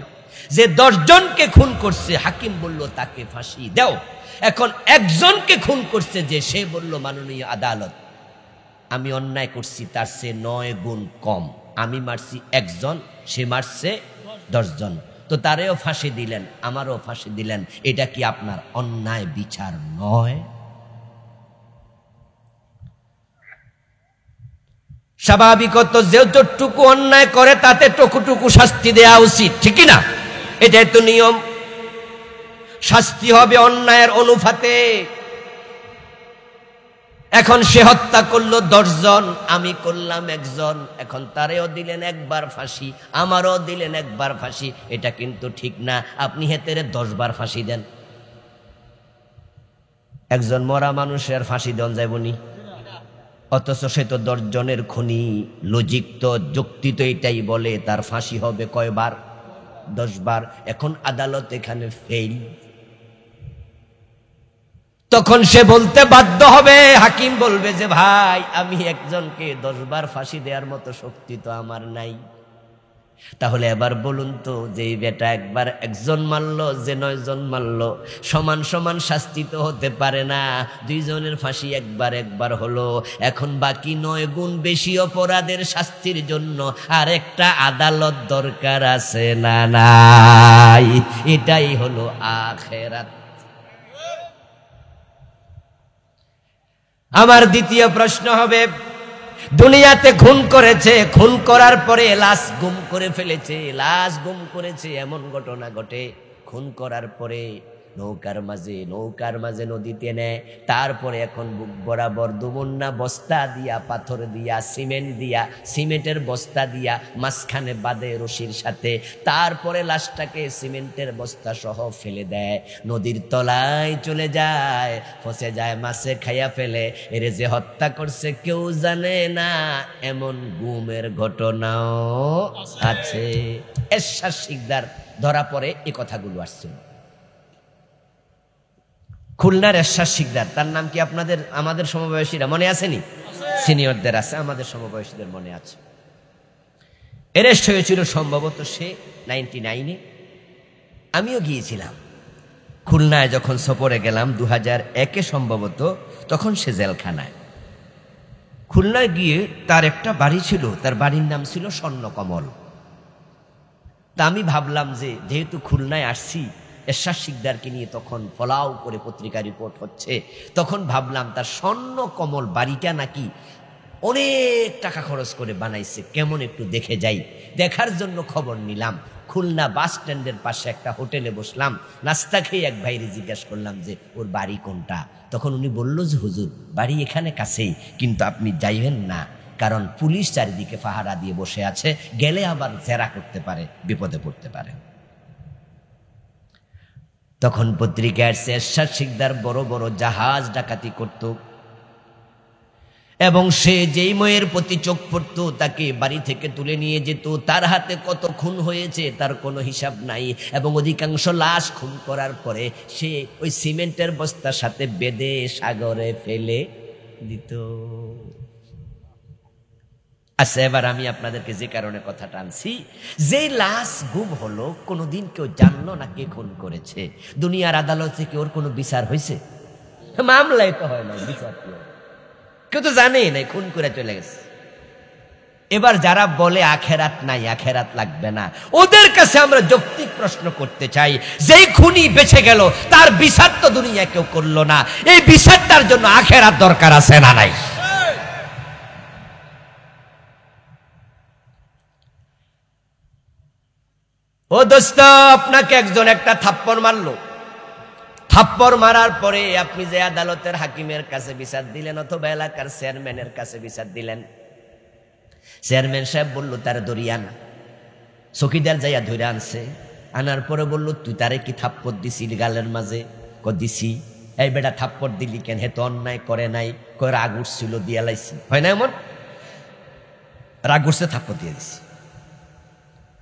যে 10 জনকে খুন করছে, হাকিম বলল তাকে ফাঁসি দাও। এখন একজনকে খুন করছে যে, সে বলল মাননীয় আদালত, আমি অন্যায় করছি তার চেয়ে 9 গুণ কম, আমি মারছি 1 জন, সে মারছে 10 জন, তো তারেও ফাঁসি দিলেন, আমারও ফাঁসি দিলেন। এটা কি আপনার অন্যায় বিচার নয়? স্বাভাবিকত যতটুকু অন্যায় করে তাতে টুকুটুকু শাস্তি দেওয়া উচিত, ঠিক না? এটাই তো নিয়ম। শাস্তি হবে অন্যায়ের অনুপাতে। এখন সে হত্যা করলো 10 জন, আমি করলাম 1 জন, এখন তারেও দিলেন একবার ফাঁসি, আমারও দিলেন একবার ফাঁসি। এটা কিন্তু ঠিক না। আপনি হেতেরে 10 বার ফাঁসি দেন, একজন মরা মানুষের ফাঁসি দেন যাইবনি? অথচ সে তো 10 জনের খুনি। লজিক তো, যুক্তি তো এটাই বলে তার ফাঁসি হবে কয়বার? 10 বার। এখন আদালত এখানে ফেল। তখন সে বলতে বাধ্য হবে, হাকিম বলবে যে ভাই, আমি একজনকে 10 বার ফাঁসি দেওয়ার মতো শক্তি তো আমার নাই। তাহলে এবার বলুন তো, যে এই বেটা একবার একজন মারলো, যে 9 জন মারলো, সমান সমান শাস্তি তো হতে পারে না। 2 জনের ফাঁসি একবার হলো, এখন বাকি 9 গুণ বেশি অপরাধের শাস্তির জন্য আর একটা আদালত দরকার আছে না নাই? এটাই হলো আখিরাত। আমার দ্বিতীয় প্রশ্ন হবে, দুনিয়াতে খুন করেছে, খুন করার পরে লাশ গুম করে ফেলেছে, লাশ গুম করেছে, এমন ঘটনা ঘটে খুন করার পরে নৌকার মাঝে নদীতে নেয়, তারপরে এখন বুক বরাবর দুমুন্না বস্তা দিয়া, পাথর দিয়া, সিমেন্টের বস্তা দিয়া মাঝখানে বাঁধে রশির সাথে, তারপরে লাশটাকে সিমেন্টের বস্তা সহ ফেলে দেয়, নদীর তলায় চলে যায়, ফসে যায়, মাছে খাইয়া ফেলে। এর যে হত্যা করছে কেউ জানে না, এমন গুমের ঘটনাও আছে। এরশাদ শিকদার ধরা পড়ে এই কথাগুলো আসছিল। খুলনার এরশাদ শিকদার, তার নাম কি আপনাদের আমাদের সমবয়সীরা মনে আছেনি? সিনিয়রদের আছে, আমাদের সমবয়সীদের মনে আছে। অ্যারেস্ট হয়েছিল সম্ভবত সে 99-এ। আমিও গিয়েছিলাম খুলনায়, যখন সফরে গেলাম 2001-এ সম্ভবত, তখন সে জেলখানায়। খুলনায় গিয়ে তার একটা বাড়ি ছিল, তার বাড়ির নাম ছিল স্বর্ণকমল। তা আমি ভাবলাম যে যেহেতু খুলনায় আসছি, এরশাদ শিকদারকে নিয়ে তখন ফলাও করে পত্রিকা রিপোর্ট হচ্ছে, তখন ভাবলাম তার স্বর্ণকমল বাড়িটা নাকি অনেক টাকা খরচ করে বানাইছে, কেমন একটু দেখে যাই। দেখার জন্য খবর নিলাম, খুলনা বাস স্ট্যান্ডের পাশে একটা হোটেলে বসলাম, নাস্তা খেয়ে এক ভাইরে জিজ্ঞাসা করলাম যে ওর বাড়ি কোনটা। তখন উনি বলল যে হুজুর বাড়ি এখানে কাছেই, কিন্তু আপনি যাইবেন না, কারণ পুলিশ চারিদিকে পাহারা দিয়ে বসে আছে, গেলে আবার জেরা করতে পারে, বিপদে পড়তে পারে। তখন পত্রিকায় আসছে এরশাদ শিকদার বড় বড় জাহাজ ডাকাতি করত, এবং সে যেই মেয়ের প্রতি চোখ পড়ত তাকে বাড়ি থেকে তুলে নিয়ে যেত। তার হাতে কত খুন হয়েছে তার কোনো হিসাব নাই, এবং অধিকাংশ লাশ খুন করার পরে সে ওই সিমেন্টের বস্তার সাথে বেঁধে সাগরে ফেলে দিত। আচ্ছা, এবার আমি আপনাদেরকে যে কারণে কথাটা আনছি, যে লাশ গুম হলো, কোনোদিন কেউ জানলো না কে খুন করেছে? দুনিয়ার আদালতে কি ওর কোনো বিচার হয়েছে? মামলায় তো হয় না, বিচার কি? কেউ তো জানেই নাই, খুন করে চলে গেছে। এবার যারা বলে আখেরাত নাই, আখেরাত লাগবে না, ওদের কাছে আমরা যৌক্তিক প্রশ্ন করতে চাই, যেই খুনি বেঁচে গেল তার বিচার তো দুনিয়া কেউ করলো না, এই বিচারটার জন্য আখেরাত দরকার আছে না নাই? ও দোস্ত, আপনাকে একজন একটা থাপ্পড় মারলো, থাপ্পড় মারার পরে আপনি যে আদালতের হাকিমের কাছে বিচার দিলেন, অথবা এলাকার চেয়ারম্যানের কাছে বিচার দিলেন, চেয়ারম্যান সাহেব বলল তার দরিয়ান, চকিদার যাইয়া ধরে আনছে, আনার পরে বলল তুই তারে কি থাপ্পড় দিছিলি গালের মাঝে? দিছি। এই বেটা থাপ্পড় দিলি কেন? হে তো অন্যায় করে নাই, রাগ উঠছিল দিয়া লাইছি। হয় না এমন? রাগ উঠছে, থাপ্পড় দিয়ে দিছি।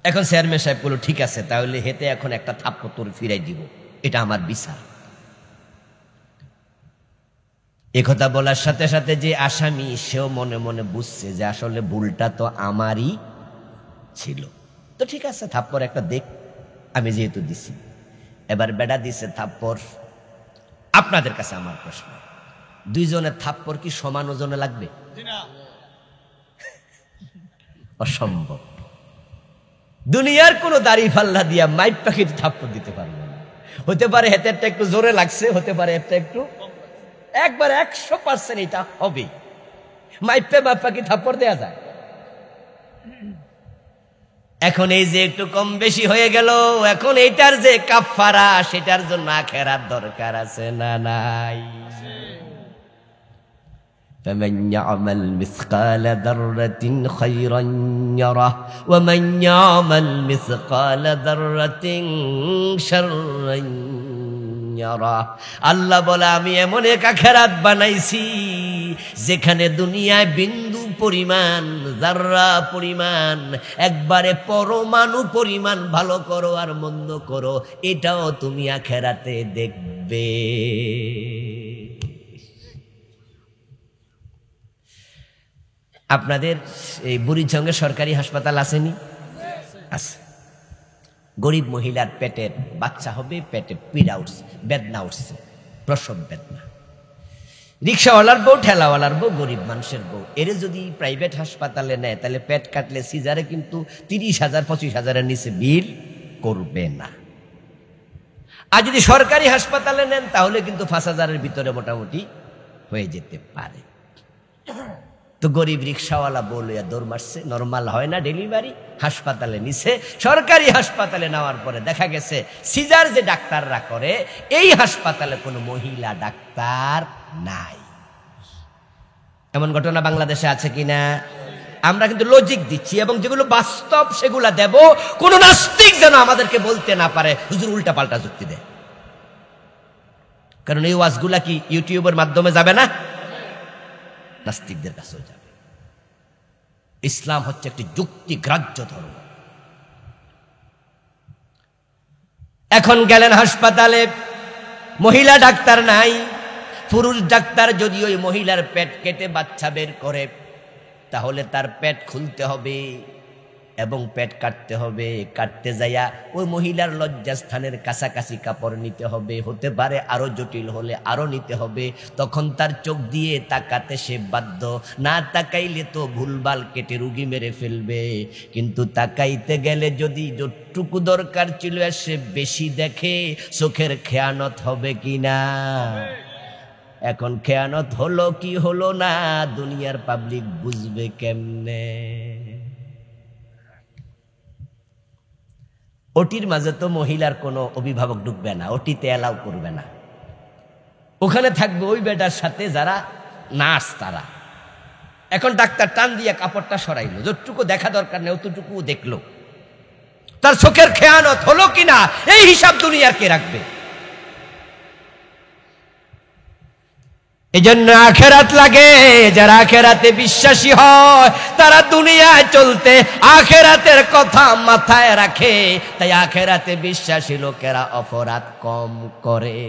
এখন চেয়ারম্যান সাহেব বলল ঠিক আছে, তাহলে হেতে এখন একটা থাপ্পড় তোর ফিরাই দিব, এটা আমার বিচার। একথা বলার সাথে সাথে যে আসামি, সেও মনে মনে বুঝছে যে আসলে ভুলটা তো আমারই ছিল, তো ঠিক আছে থাপ্পড় একটা দেখ, আমি যেহেতু দিছি। এবার বেটা দিছে থাপ্পড়। আপনাদের কাছে আমার প্রশ্ন, 2 জনের থাপ্পড় কি সমান ওজনে লাগবে? অসম্ভব। দুনিয়ার কোন দাড়ি ফাল্লা দিয়া মাইপ পাখির থাপ্পড় দিতে পারবে না। হতে পারে হেতেরটা একটু জোরে লাগছে, হতে পারে একটা একটু, একবার 100% এটা হবে। মাইপে মাইপ পাখি থাপ্পড় দেয়া যায়। এখন এই যে একটু কম বেশি হয়ে গেল, এখন এইটার যে কাফারা, সেটার জন্য আখেরাত দরকার আছে না নাই? فمن يعمل مثقال ذرة خيرا يره ومن يعمل مثقال ذرة شرا يره। আল্লাহ বলে আমি এমন এক আখিরাত বানাইছি যেখানে দুনিয়ায় বিন্দু পরিমাণ, যাররা পরিমাণ, একবারে পরমাণু পরিমাণ ভালো করো আর মন্দ করো, এটাও তুমি আখিরাতে দেখবে। আপনাদের এই বুড়িচঙ্গে সরকারি হাসপাতাল আসেনি? আছে। গরিব মহিলার পেটের বাচ্চা হবে, পেটে পীড়া উঠছে, বেদনা উঠছে, প্রসব বেদনা। রিক্সাওয়ালার বউ, ঠেলাওয়ালার বউ, গরিব মানুষের বউ, এরে যদি প্রাইভেট হাসপাতালে নেয় তাহলে পেট কাটলে সিজারে কিন্তু 30,000 25,000-এর নিচে বিল করবে না। আর যদি সরকারি হাসপাতালে নেন তাহলে কিন্তু 5,000-এর ভিতরে মোটামুটি হয়ে যেতে পারে। তো গরিব রিক্সাওয়ালা বলিয়া দৌড় মারছে, নর্মাল হয় না ডেলিভারি, হাসপাতালে নিছে। সরকারি হাসপাতালে নেওয়ার পরে দেখা গেছে সিজার যে ডাক্তাররা করে এই হাসপাতালে কোনো মহিলা ডাক্তার নাই। এমন ঘটনা বাংলাদেশে আছে কিনা? আমরা কিন্তু লজিক দিচ্ছি এবং যেগুলো বাস্তব সেগুলা দেব, কোন নাস্তিক যেন আমাদেরকে বলতে না পারে হুজুর উল্টা পাল্টা যুক্তি দেয়। কারণ এই ওয়াজগুলা কি ইউটিউবের মাধ্যমে যাবে না? নাস্তিকদের কাছেও যাবে। ইসলাম হচ্ছে একটি যুক্তিগ্রাহ্য ধর্ম। এখন গেলেন হাসপাতালে, মহিলা ডাক্তার নাই, পুরুষ ডাক্তার। যদি ওই মহিলার পেট কেটে বাচ্চা বের করে তাহলে তার পেট খুলতে হবে এবং পেট কাটতে হবে। কাটতে যাইয়া ওই মহিলার লজ্জাস্থানের কাছাকাছি কাপড় নিতে হবে, হতে পারে আরো জটিল হলে আরো নিতে হবে। তখন তার চোখ দিয়ে তাকাতে সে বাধ্য, না তাকাইলে তো ভুলভাল কেটে রুগী মেরে ফেলবে। কিন্তু তাকাইতে গেলে যদি যতটুকু দরকার ছিল সে বেশি দেখে, চোখের খেয়ানত হবে কিনা? এখন খেয়ানত হলো কি হলো না, দুনিয়ার পাবলিক বুঝবে কেমনে? ওটির মাঝে তো মহিলার কোনো অভিভাবক ঢুকবে না, ওটিতে অ্যালাউ করবে না। ওখানে থাকবে ওই বেটার সাথে যারা নার্স তারা। এখন ডাক্তার টান দিয়ে কাপড়টা সরাইলো, যতটুকু দেখা দরকার নেই অতটুকু দেখলো। তার চোখের খেয়ানত হলো কিনা এই হিসাব দুনিয়ার কে রাখবে? এজন্য আখেরাত লাগে। যারা আখেরাতে বিশ্বাসী হয় তারা দুনিয়ায় চলতে আখেরাতের কথা মাথায় রাখে। তাই আখেরাতে বিশ্বাসী লোকেরা অপরাধ কম করে।